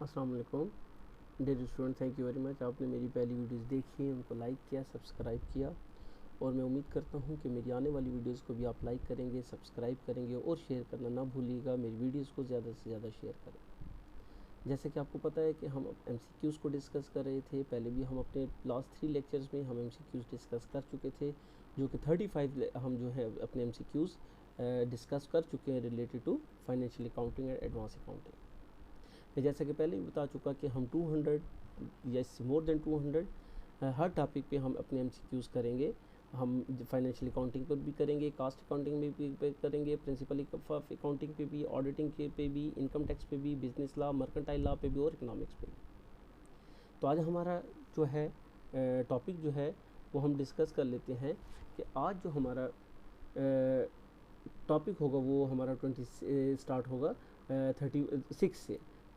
अस्सलाम वालेकुम dear student, thank you very much. आपने मेरी पहली वीडियोस देखी, उनको लाइक किया, सब्सक्राइब किया और मैं उम्मीद करता हूं कि मेरी आने वाली वीडियोस को भी आप लाइक करेंगे, सब्सक्राइब करेंगे और शेयर करना ना भूलिएगा। मेरी वीडियोस को ज़्यादा से ज़्यादा शेयर करें। जैसे कि आपको पता है कि हम MCQs को डिस्कस कर रहे थे। पहले भी हम अपने लास्ट 3 लेक्चर्स में हम MCQs डिस्कस कर चुके थे, जो कि 35 हम जो है अपने MCQs डिस्कस कर चुके हैं related to financial accounting and advance accounting. जैसा कि पहले भी बता चुका कि हम 200 या इससे मोर देन 200 हर टॉपिक पे हम अपने MCQs करेंगे। हम फाइनेंशियल अकाउंटिंग पर भी करेंगे, कास्ट अकाउंटिंग में भी करेंगे, प्रिंसिपल ऑफ अकाउंटिंग पे भी, ऑडिटिंग पे भी, इनकम टैक्स पे भी, बिजनेस लॉ, मर्केंटाइल लॉ पे भी और इकोनॉमिक्स पे भी। तो आज हमारा जो है टॉपिक जो है वो हम डिस्कस कर लेते हैं कि आज जो हमारा टॉपिक होगा वो हमारा 20 स्टार्ट होगा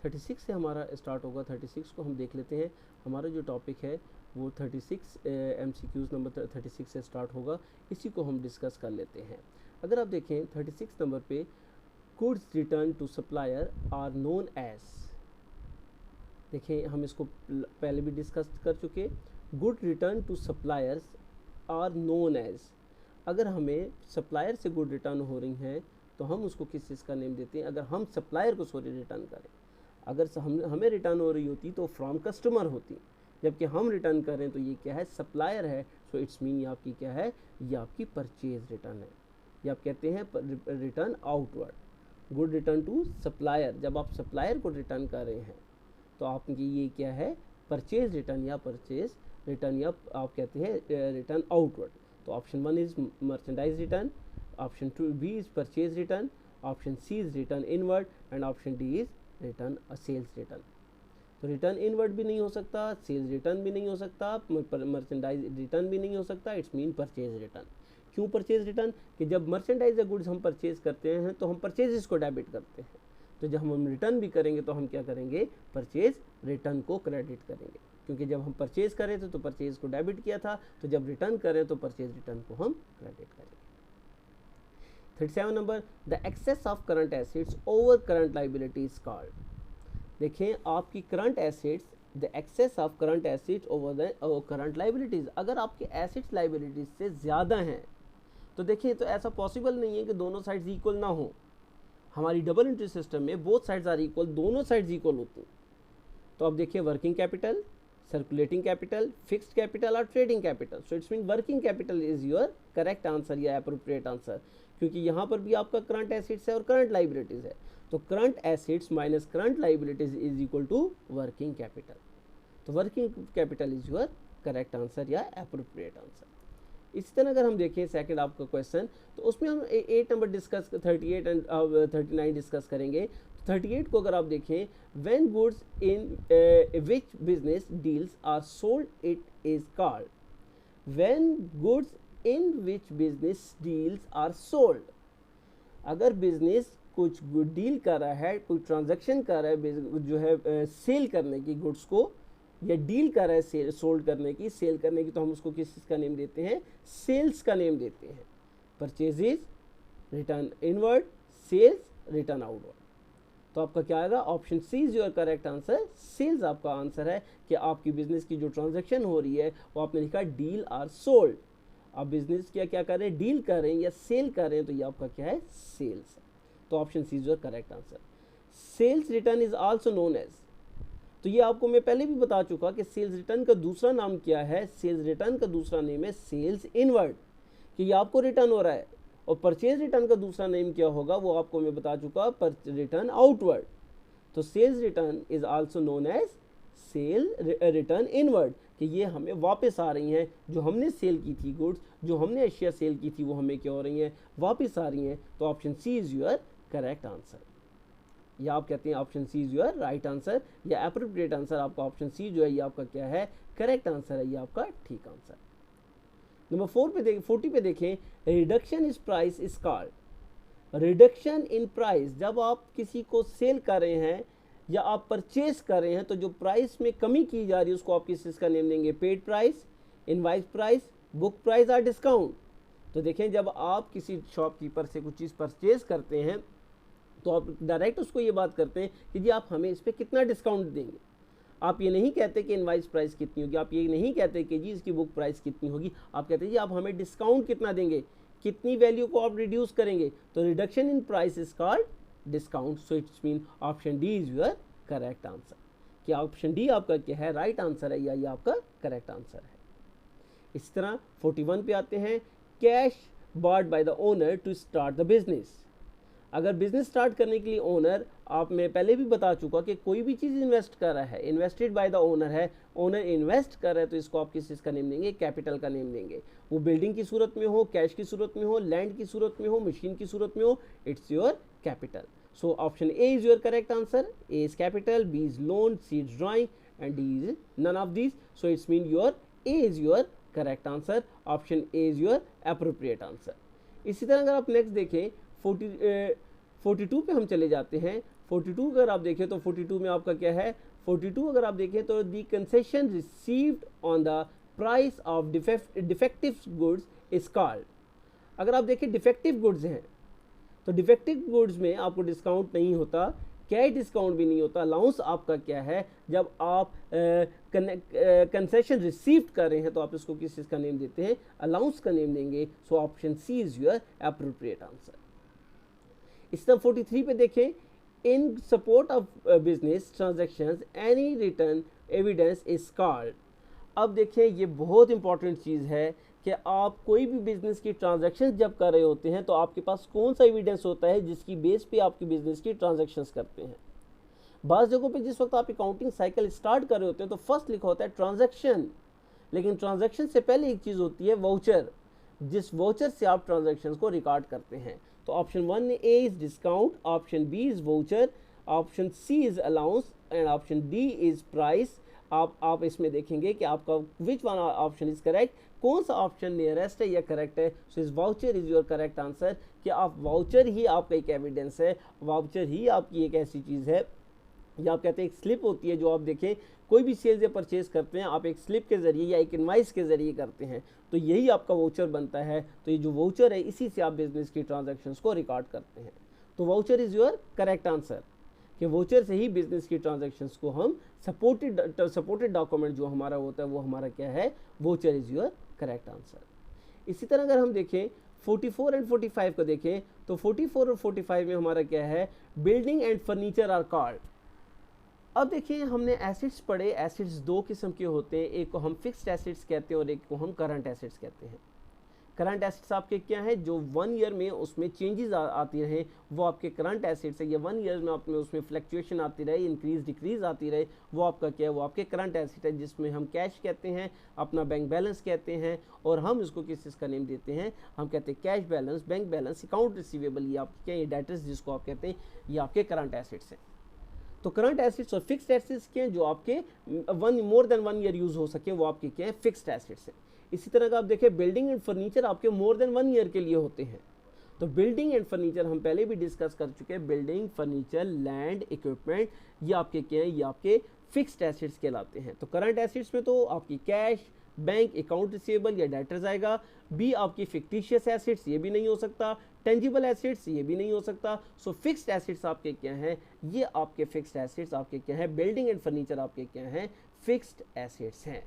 36 से हमारा स्टार्ट होगा। 36 को हम देख लेते हैं। हमारा जो टॉपिक है वो 36 MCQs नंबर 36 से स्टार्ट होगा। इसी को हम डिस्कस कर लेते हैं। अगर आप देखें 36 नंबर पे, goods return to supplier are known as, देखें हम इसको पहले भी डिस्कस कर चुके। Good return to suppliers are known as, अगर हमें सप्लायर से गुड रिटर्न हो रही हैं तो हम उसको किस चीज़ का नेम देते हैं। अगर हम सप्लायर को रिटर्न करें, अगर हमें रिटर्न हो रही होती तो फ्रॉम कस्टमर होती, जबकि हम रिटर्न कर रहे हैं तो ये क्या है, सप्लायर है। सो इट्स मीन ये आपकी क्या है, ये आपकी परचेज रिटर्न है। ये आप कहते हैं return outward. Good return to supplier, जब आप सप्लायर को रिटर्न कर रहे हैं तो आपकी ये क्या है, परचेज रिटर्न या परचेज रिटर्न, या आप कहते हैं रिटर्न आउटवर्ड। तो option 1 is merchandise return, option 2 B is purchase return, option C is return inward and option D is return sales return. तो रिटर्न इनवर्ड भी नहीं हो सकता, सेल्स रिटर्न भी नहीं हो सकता, मर्चेंडाइज रिटर्न भी नहीं हो सकता। It's mean purchase return. क्यों परचेज रिटर्न? कि जब मर्चेंडाइज या गुड्स हम परचेज करते हैं तो हम परचेजेस को डेबिट करते हैं, तो जब हम रिटर्न भी करेंगे तो हम क्या करेंगे, परचेज रिटर्न को क्रेडिट करेंगे। क्योंकि जब हम परचेज कर रहे थे तो परचेज को डेबिट किया था, तो जब रिटर्न करें तो परचेज रिटर्न को हम क्रेडिट करेंगे। 37 number, the excess of current assets over current liability is called. देखें आपकी current assets, the excess of current assets over the current liabilities, अगर आपके एसेट्स लाइबिलिटीज से ज़्यादा हैं तो देखिए, तो ऐसा पॉसिबल नहीं है कि दोनों साइड्स इक्वल ना हो। हमारी डबल एंट्री सिस्टम में बोथ साइड्स आर इक्वल, दोनों साइड्स इक्वल होती हैं। तो अब देखिए, working capital, circulating capital, fixed capital और trading capital. So it's mean working capital is your correct answer या अप्रोप्रिएट आंसर, क्योंकि यहाँ पर भी आपका करंट एसेट्स है और करंट लाइबिलिटीज है। तो current assets minus current liabilities is equal to working capital. तो working capital is your correct answer या अप्रोप्रिएट आंसर। इसी तरह अगर हम देखें सेकंड आपका क्वेश्चन, तो उसमें हम 8 नंबर डिस्कस, 38 एंड 39 डिस्कस करेंगे। 38 को अगर आप देखें, when goods in which business deals are sold it is called, when goods in which business deals are sold, अगर बिजनेस कुछ गुड डील कर रहा है, कोई ट्रांजैक्शन कर रहा है जो है सेल करने की गुड्स को, या डील कर रहा है सेल, सोल्ड करने की, सेल करने की, तो हम उसको किस चीज़ का नेम देते हैं, सेल्स का नेम देते हैं। Purchases return inward, sales return outward. तो आपका क्या आएगा, option C is your correct answer. Sales आपका आंसर है कि आपकी बिजनेस की जो ट्रांजैक्शन हो रही है वो आपने लिखा डील आर सोल्ड। आप बिजनेस क्या कर रहे हैं, डील कर रहे हैं या सेल कर रहे हैं, तो ये आपका क्या है, सेल्स है। तो option C is your correct answer. Sales return is also known as, तो ये आपको मैं पहले भी बता चुका कि सेल्स रिटर्न का दूसरा नाम क्या है। सेल्स रिटर्न का दूसरा नेम है सेल्स इनवर्ड, कि ये आपको रिटर्न हो रहा है। और परचेज रिटर्न का दूसरा नेम क्या होगा वो आपको मैं बता चुका, रिटर्न आउटवर्ड। तो sales return is also known as sale return inward, कि ये हमें वापस आ रही हैं, जो हमने सेल की थी गुड्स, जो हमने अशिया सेल की थी वो हमें क्या हो रही हैं, वापस आ रही हैं। तो option C is your correct answer, या आप कहते हैं option C is your right answer या अप्रोप्रिएट आंसर। आपका ऑप्शन सी जो है ये आपका क्या है, करेक्ट आंसर है, ये आपका ठीक आंसर। नंबर 40 पे देखें, reduction is price is called. Reduction in price, जब आप किसी को सेल कर रहे हैं या आप परचेज कर रहे हैं तो जो प्राइस में कमी की जा रही है उसको आप किस चीज़ का नेम देंगे, paid price, invoice price, book price और डिस्काउंट। तो देखें, जब आप किसी शॉपकीपर से कुछ चीज़ परचेज करते हैं तो आप डायरेक्ट उसको ये बात करते हैं कि जी आप हमें इस पर कितना डिस्काउंट देंगे। आप ये नहीं कहते कि इनवाइस प्राइस कितनी होगी, आप ये नहीं कहते कि जी इसकी बुक प्राइस कितनी होगी, आप कहते हैं जी आप हमें डिस्काउंट कितना देंगे, कितनी वैल्यू को आप रिड्यूस करेंगे। तो reduction in price is called discount. So it's mean option D is your correct answer. क्या ऑप्शन डी आपका क्या है, राइट आंसर है या ये आपका करेक्ट आंसर है। इस तरह 41 पे आते हैं, cash bought by the owner to start the business. अगर बिजनेस स्टार्ट करने के लिए ओनर, आप मैं पहले भी बता चुका कि कोई भी चीज़ इन्वेस्ट कर रहा है, इन्वेस्टेड बाय द ओनर है, ओनर इन्वेस्ट कर रहा है, तो इसको आप किस चीज़ का नेम देंगे, कैपिटल का नेम देंगे। वो बिल्डिंग की सूरत में हो, कैश की सूरत में हो, लैंड की सूरत में हो, मशीन की सूरत में हो, it's your capital. So option A is your correct answer. A is capital, B is loan, C is drawing, and D is none of these. So it's mean your A is your correct answer. Option A is your appropriate answer. इसी तरह अगर आप next देखें 42 पे हम चले जाते हैं। 42 अगर आप देखें तो 42 में आपका क्या है, 42 अगर आप देखें तो the concession received on the price of defective goods is called. अगर आप देखें डिफेक्टिव गुड्स हैं तो डिफेक्टिव गुड्स में आपको डिस्काउंट नहीं होता, कैश डिस्काउंट भी नहीं होता। अलाउंस आपका क्या है, जब आप कंसेशन रिसीव्ड कर रहे हैं तो आप इसको किस चीज़ का नेम देते हैं, अलाउंस का नेम देंगे। So option C is your appropriate answer. इस तरह 43 पे देखें, in support of business transactions any return evidence is called. अब देखें ये बहुत इंपॉर्टेंट चीज़ है कि आप कोई भी बिजनेस की ट्रांजैक्शन जब कर रहे होते हैं तो आपके पास कौन सा एविडेंस होता है जिसकी बेस पे आपकी बिजनेस की ट्रांजैक्शंस करते हैं। बाज़ जगहों पे जिस वक्त आप अकाउंटिंग साइकिल स्टार्ट कर रहे होते हैं तो फर्स्ट लिखा होता है ट्रांजैक्शन, लेकिन ट्रांजैक्शन से पहले एक चीज़ होती है वाउचर, जिस वाउचर से आप ट्रांजैक्शंस को रिकॉर्ड करते हैं। तो option 1A is discount, option B is voucher, option C is allowance and option D is price. आप इसमें देखेंगे कि आपका which one option is correct, कौन सा ऑप्शन नियरेस्ट है या करेक्ट है। सो इस voucher is your correct answer. कि आप वाउचर ही आपका एक एविडेंस है, वाउचर ही आपकी एक ऐसी चीज़ है या आप कहते हैं एक स्लिप होती है जो आप देखें कोई भी सेल्स या परचेज करते हैं आप एक स्लिप के ज़रिए या एक इनवाइस के ज़रिए करते हैं, तो यही आपका वाउचर बनता है। तो ये जो वाउचर है इसी से आप बिजनेस की ट्रांजैक्शंस को रिकॉर्ड करते हैं। तो voucher is your correct answer कि वाउचर से ही बिजनेस की ट्रांजैक्शंस को हम सपोर्टेड डॉक्यूमेंट जो हमारा होता है वो हमारा क्या है, voucher is your correct answer. इसी तरह अगर हम देखें 44 एंड 45 को देखें तो 44 और 45 में हमारा क्या है, building and furniture are called. अब देखिए हमने एसिड्स पढ़े, एसिड्स दो किस्म के होते हैं, एक को हम फिक्स्ड एसिड्स कहते हैं और एक को हम करंट एसिड्स कहते हैं। करंट एसिड्स आपके क्या है, जो 1 ईयर में उसमें चेंजेस आती रहे वो आपके करंट एसिड्स है। या 1 ईयर में आपने उसमें फ्लक्चुएशन आती रहे, इंक्रीज डिक्रीज आती रहे, वो आपका क्या है, वो आपके करंट एसिड है, जिसमें हम कैश कहते हैं, अपना बैंक बैलेंस कहते हैं और हम इसको किस चीज़ का नेम देते हैं, हम कहते हैं cash balance, bank balance, account receivable, ये आपके क्या, ये डेटर्स जिसको आप कहते हैं, ये आपके करंट एसिड्स हैं। तो करंट एसिड्स और फिक्स्ड एसिड्स के जो आपके मोर देन 1 ईयर यूज़ हो सके वो आपके क्या है, फिक्स्ड एसिड्स हैं। इसी तरह का आप देखें बिल्डिंग एंड फर्नीचर आपके मोर देन 1 ईयर के लिए होते हैं। तो बिल्डिंग एंड फर्नीचर हम पहले भी डिस्कस कर चुके हैं, बिल्डिंग, फर्नीचर, लैंड, इक्विपमेंट, ये आपके क्या हैं, ये आपके फिक्स्ड एसिड्स कहलाते हैं। तो करंट एसिड्स में तो आपकी कैश, बैंक, अकाउंट रिसीवेबल या डेटर्स आएगा। बी आपकी फिक्टिशियस एसिड्स, ये भी नहीं हो सकता। टेंजिबल एसिड्स, ये भी नहीं हो सकता। सो फिक्स्ड एसिड्स आपके क्या हैं, ये आपके फिक्स्ड एसिड्स आपके क्या हैं, बिल्डिंग एंड फर्नीचर आपके क्या हैं, फिक्स्ड एसिड्स हैं।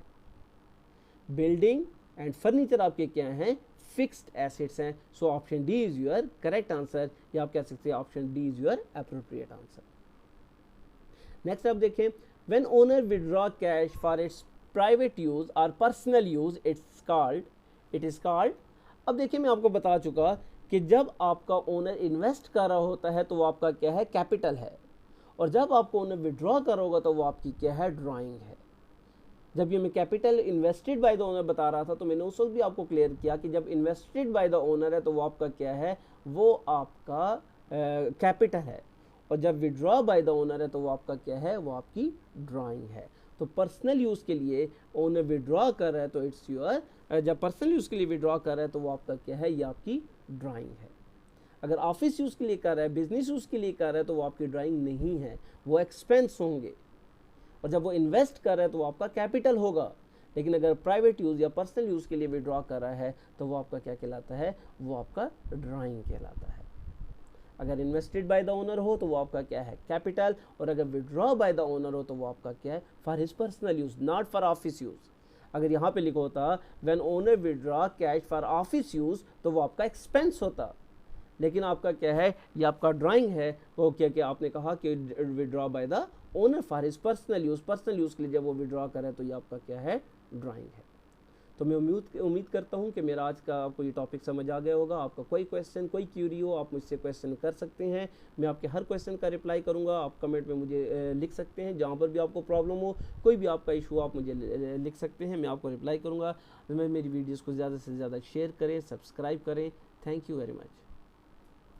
बिल्डिंग एंड फर्नीचर आपके क्या हैं, फिक्स्ड एसिड्स हैं। So option D is your correct answer, या आप कह सकते हैं option D is your appropriate answer. Next आप देखें, when owner withdraw cash for its private use और personal use it is called. अब देखिए मैं आपको बता चुका कि जब आपका ओनर इन्वेस्ट कर रहा होता है तो वो आपका क्या है, कैपिटल है, और जब आपको ओनर विड्रॉ करोगा तो वो आपकी क्या है, ड्राइंग है। जब ये मैं capital invested bye the owner बता रहा था तो मैंने उस वक्त भी आपको क्लियर किया कि जब इन्वेस्टेड बाय द ओनर है तो वो आपका क्या है, वो आपका कैपिटल है, और जब विड्रॉ बाय द ओनर है तो वो आपका क्या है, वो आपकी ड्राइंग है। तो पर्सनल यूज़ के लिए ओनर विड्रॉ कर रहा है तो इट्स योर, जब पर्सनल यूज़ के लिए विड्रॉ कर रहा है तो वो आपका क्या है, ये आपकी ड्राइंग है। अगर ऑफिस यूज़ के लिए कर रहा है, बिजनेस यूज़ के लिए कर रहा है तो वो आपकी ड्राइंग नहीं है, वो एक्सपेंस होंगे। और जब वो इन्वेस्ट कर रहा है तो वो आपका कैपिटल होगा। लेकिन अगर प्राइवेट यूज़ या पर्सनल यूज़ के लिए विड्रॉ कर रहा है तो वो आपका क्या कहलाता है, वो आपका ड्राइंग कहलाता है। अगर इन्वेस्टेड बाय द ओनर हो तो वो आपका क्या है, कैपिटल, और अगर विड्रॉ बाय द ओनर हो तो वो आपका क्या है, for his personal use, not for office use. अगर यहाँ पे लिखा होता when owner withdraw cash for office use तो वो आपका एक्सपेंस होता, लेकिन आपका क्या है, ये आपका ड्राइंग है, वो क्या क्या आपने कहा कि withdraw bye the owner for his personal use, personal use के लिए जब वो विड्रॉ करे तो ये आपका क्या है, ड्राइंग है। तो मैं उम्मीद करता हूँ कि मेरा आज का आपको ये टॉपिक समझ आ गया होगा। आपका कोई क्वेश्चन, कोई क्यूरी हो, आप मुझसे क्वेश्चन कर सकते हैं, मैं आपके हर क्वेश्चन का रिप्लाई करूँगा। आप कमेंट में मुझे लिख सकते हैं, जहाँ पर भी आपको प्रॉब्लम हो, कोई भी आपका इशू आप मुझे लिख सकते हैं, मैं आपको रिप्लाई करूँगा। मैं मेरी वीडियोज़ को ज़्यादा से ज़्यादा शेयर करें, सब्सक्राइब करें। Thank you very much.